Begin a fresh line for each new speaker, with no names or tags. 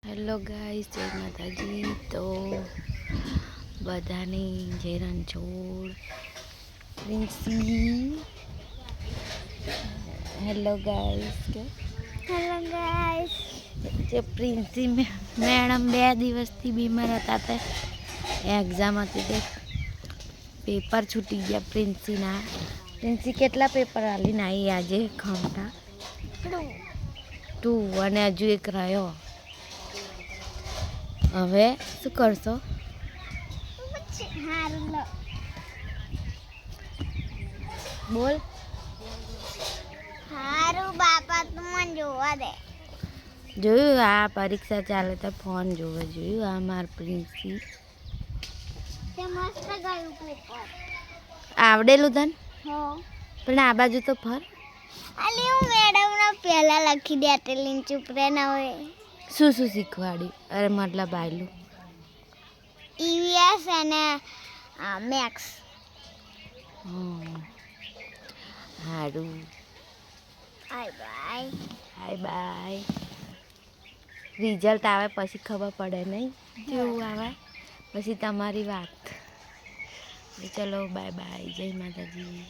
Hello guys, જય માતાજી. તો બધાને જય Ranchhod Princy. Hello guys.
Hello guys.
જે પ્રિન્સી મેડમ 2 દિવસથી બીમાર હતા તે એક્ઝામ હતી તે પેપર છૂટી ગયા પ્રિન્સીના. પ્રિન્સી કેટલા પેપર આલીને આવી આજે? ખમતા 2 અને હજુ એક રહ્યો. હવે શું કરશો? બોલ.
હારું બાપા, તું મને જોવા દે.
જોયું? આ પરીક્ષા ચાલે તો ફોન જોવે. જોયું? આ માર પ્રિન્સી
તે મસ્ત ગયું પેપર.
આવડેલું તને?
હો.
પણ આ બાજુ તો ફર.
અલી હું મેડમના પહેલા લખી દેતેલી ચૂપ રહે ના હોય.
શું શું શીખવાડ્યું? અરે મતલબ આયલું
ઈવીએસ અને મેક્સ.
સારું.
Bye bye.
Bye bye. Result આવે પછી ખબર પડે નહીં કેવું આવે, પછી તમારી વાત. ચલો બાય બાય. જય માતાજી.